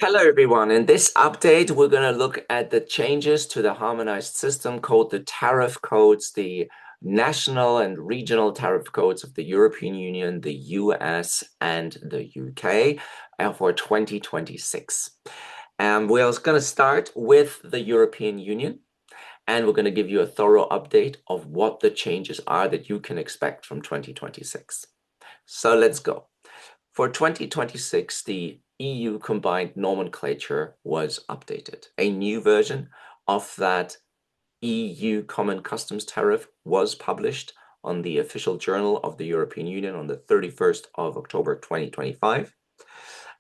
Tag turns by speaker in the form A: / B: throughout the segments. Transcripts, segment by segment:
A: Hello, everyone. In this update, we're going to look at the changes to the harmonized system called the tariff codes, the national and regional tariff codes of the European Union, the US, and the UK for 2026. And we're going to start with the European Union, and we're going to give you a thorough update of what the changes are that you can expect from 2026. So let's go. For 2026, the EU Combined Nomenclature was updated. A new version of that EU Common Customs Tariff was published on the official journal of the European Union on the 31st of October 2025,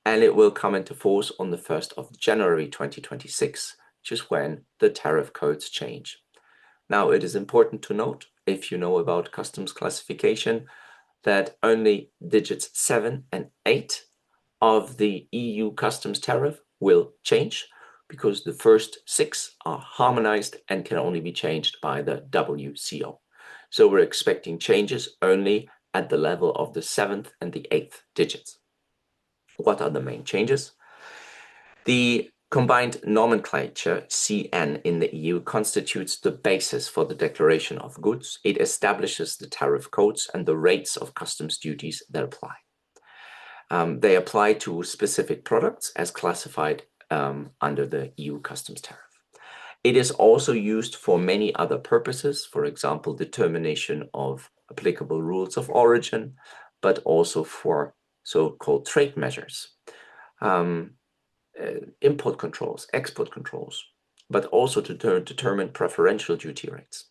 A: and it will come into force on the 1st of January 2026, which is when the tariff codes change. Now, it is important to note, if you know about customs classification, that only digits 7 and 8 of the EU customs tariff will change because the first 6 are harmonized and can only be changed by the WCO. So we're expecting changes only at the level of the 7th and the 8th digits. What are the main changes? The Combined Nomenclature, CN, in the EU constitutes the basis for the declaration of goods. It establishes the tariff codes and the rates of customs duties that apply. They apply to specific products as classified under the EU customs tariff. It is also used for many other purposes, for example, determination of applicable rules of origin, but also for so-called trade measures. Import controls, export controls, but also to determine preferential duty rates.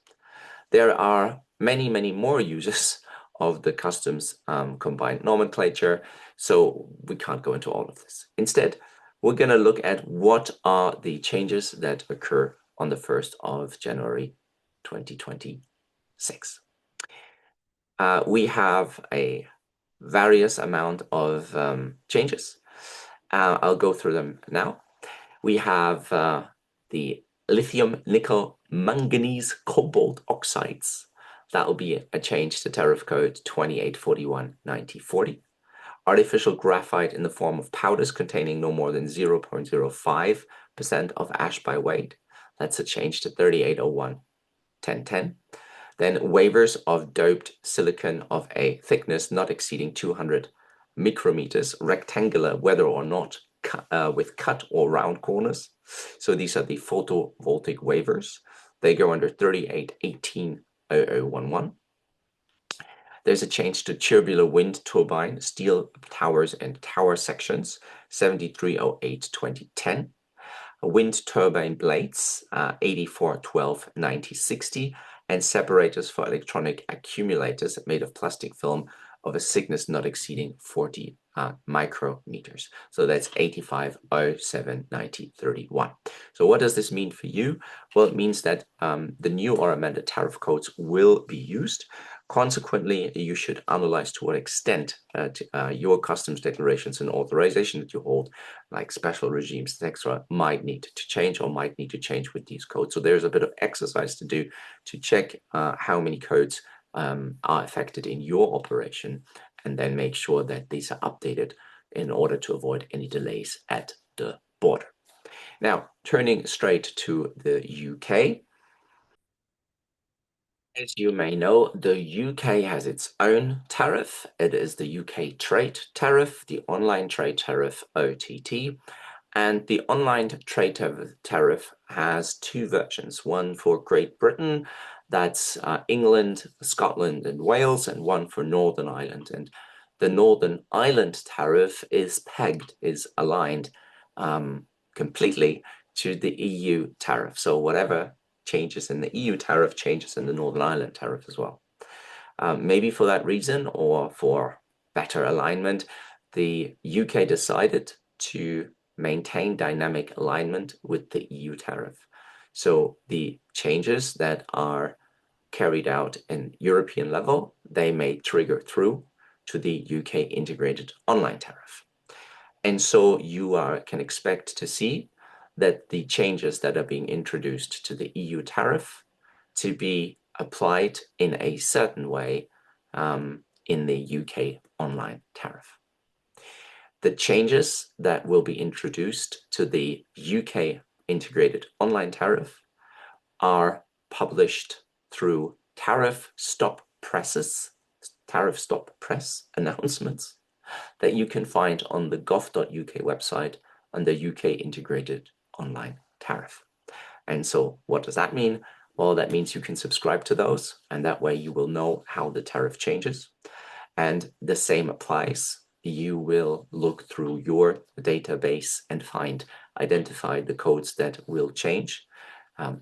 A: There are many, many more uses of the customs combined nomenclature, so we can't go into all of this. Instead, we're going to look at what are the changes that occur on the 1st of January 2026. We have a various amount of changes. I'll go through them now. We have the lithium, nickel, manganese, cobalt oxides. That will be a change to tariff code 2841-9040. Artificial graphite in the form of powders containing no more than 0.05% of ash by weight. That's a change to 3801-1010. Then waivers of doped silicon of a thickness not exceeding 200 micrometers, rectangular, whether or not with cut or round corners. So these are the photovoltaic waivers. They go under 3818-0011. There's a change to tubular wind turbine, steel towers and tower sections, 7308-2010. Wind turbine blades, 8412-9060, and separators for electronic accumulators made of plastic film of a thickness not exceeding 40 micrometers. So that's 8507-9031. So what does this mean for you? Well, it means that the new or amended tariff codes will be used. Consequently, you should analyze to what extent your customs declarations and authorization that you hold, like special regimes, etc., might need to change or might need to change with these codes. So there's a bit of exercise to do to check how many codes are affected in your operation, and then make sure that these are updated in order to avoid any delays at the border. Now, turning straight to the UK. As you may know, the UK has its own tariff. It is the UK Trade Tariff, the Online Trade Tariff, OTT. And the Online Trade Tariff has two versions, one for Great Britain, that's England, Scotland, and Wales, and one for Northern Ireland. And the Northern Ireland tariff is aligned completely to the EU tariff. So whatever changes in the EU tariff changes in the Northern Ireland tariff as well. Maybe for that reason or for better alignment, the UK decided to maintain dynamic alignment with the EU tariff. So the changes that are carried out in European level, they may trigger through to the UK Integrated Online Tariff. And so you can expect to see that the changes that are being introduced to the EU tariff to be applied in a certain way in the UK online tariff. The changes that will be introduced to the UK Integrated Online Tariff are published through tariff stop press announcements that you can find on the gov.uk website under UK Integrated Online Tariff. And so what does that mean? Well, that means you can subscribe to those, and that way you will know how the tariff changes. And the same applies. You will look through your database and identify the codes that will change.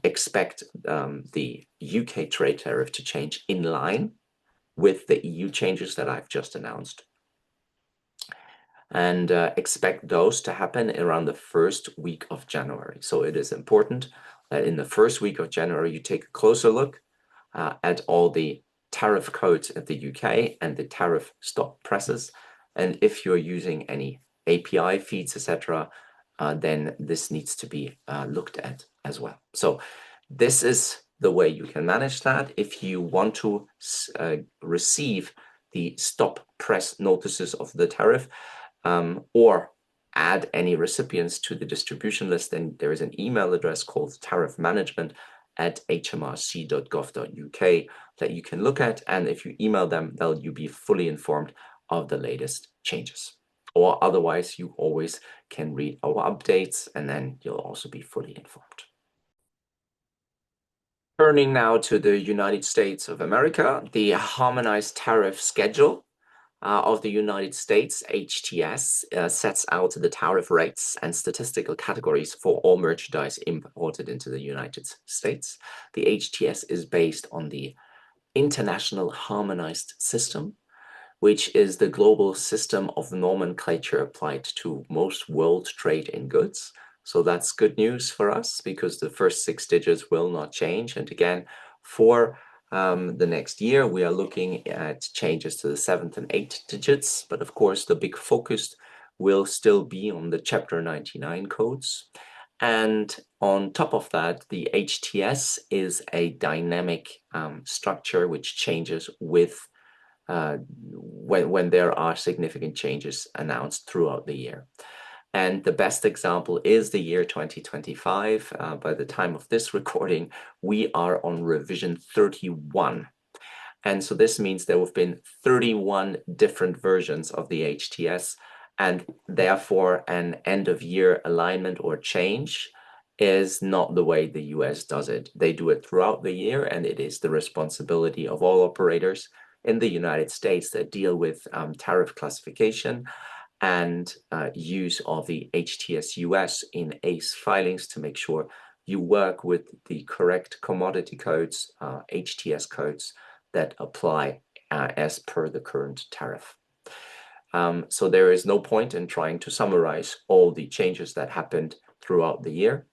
A: Expect the UK trade tariff to change in line with the EU changes that I've just announced. And expect those to happen around the first week of January. So it is important that in the first week of January, you take a closer look at all the tariff codes at the UK and the tariff stop presses. And if you're using any API feeds, etc., then this needs to be looked at as well. So this is the way you can manage that. If you want to receive the stop press notices of the tariff, or add any recipients to the distribution list, then there is an email address called tariffmanagement@hmrc.gov.uk that you can look at. And if you email them, you'll be fully informed of the latest changes. Or otherwise, you always can read our updates, and then you'll also be fully informed. Turning now to the United States of America, the Harmonized Tariff Schedule of the United States, HTS, sets out the tariff rates and statistical categories for all merchandise imported into the United States. The HTS is based on the International Harmonized System, which is the global system of nomenclature applied to most world trade in goods. So that's good news for us because the first 6 digits will not change. And again, for the next year, we are looking at changes to the 7th and 8th digits, but of course the big focus will still be on the Chapter 99 codes. And on top of that, the HTS is a dynamic structure which changes with when there are significant changes announced throughout the year. And the best example is the year 2025. By the time of this recording, we are on revision 31. And so this means there have been 31 different versions of the HTS, and therefore an end of year alignment or change is not the way the US does it. They do it throughout the year, and it is the responsibility of all operators in the United States that deal with tariff classification and use of the HTS US in ACE filings to make sure you work with the correct commodity codes, HTS codes that apply as per the current tariff. So there is no point in trying to summarize all the changes that happened throughout the year.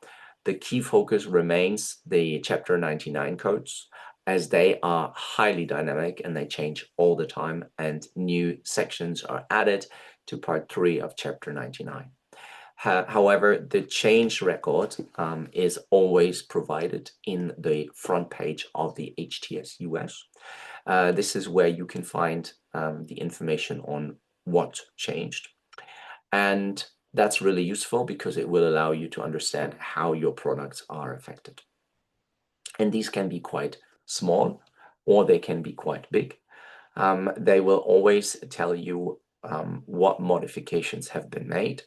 A: The key focus remains the Chapter 99 codes, as they are highly dynamic and they change all the time, and new sections are added to Part 3 of Chapter 99. However, the change record is always provided in the front page of the HTS US. This is where you can find the information on what changed. And that's really useful because it will allow you to understand how your products are affected. And these can be quite small or they can be quite big. They will always tell you what modifications have been made,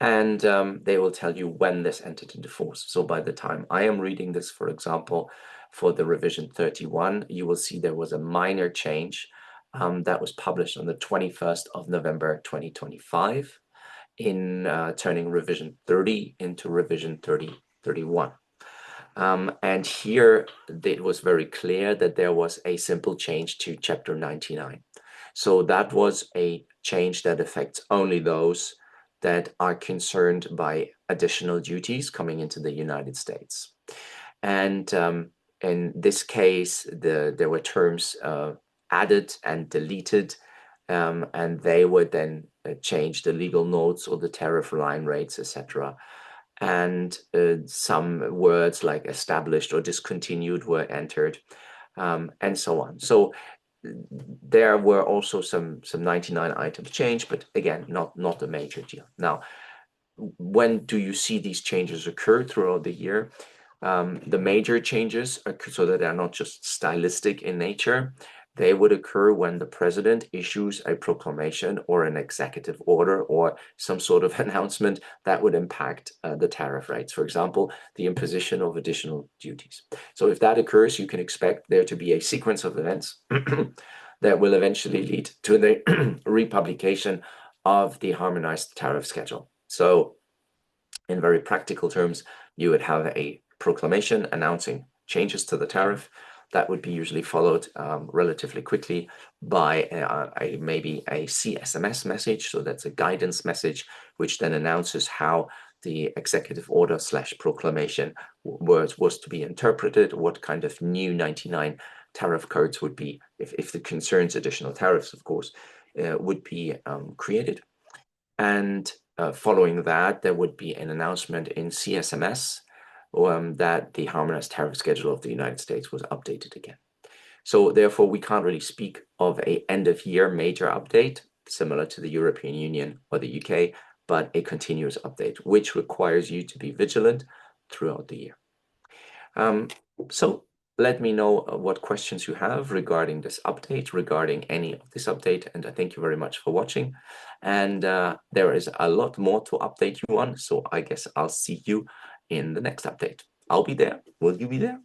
A: and they will tell you when this entered into force. So by the time I am reading this, for example, for the revision 31, you will see there was a minor change that was published on the 21st of November 2025 in turning revision 30 into revision 31. And here it was very clear that there was a simple change to Chapter 99. So that was a change that affects only those that are concerned by additional duties coming into the United States. And in this case, there were terms added and deleted, and they would then change the legal notes or the tariff line rates, etc. And some words like established or discontinued were entered, and so on. So there were also some 99 items changed, but again, not a major deal. Now, when do you see these changes occur throughout the year? The major changes, so that they're not just stylistic in nature, they would occur when the president issues a proclamation or an executive order or some sort of announcement that would impact the tariff rates. For example, the imposition of additional duties. So if that occurs, you can expect there to be a sequence of events that will eventually lead to the republication of the harmonized tariff schedule. So in very practical terms, you would have a proclamation announcing changes to the tariff. That would be usually followed relatively quickly by maybe a CSMS message. So that's a guidance message, which then announces how the executive order / proclamation was to be interpreted, what kind of new 99 tariff codes would be, if it concerns additional tariffs, of course, would be created. And following that, there would be an announcement in CSMS that the harmonized tariff schedule of the United States was updated again. So therefore, we can't really speak of a end-of-year major update, similar to the European Union or the UK, but a continuous update, which requires you to be vigilant throughout the year. So let me know what questions you have regarding this update, regarding any of this update, and I thank you very much for watching. And there is a lot more to update you on, so I guess I'll see you in the next update. I'll be there. Will you be there?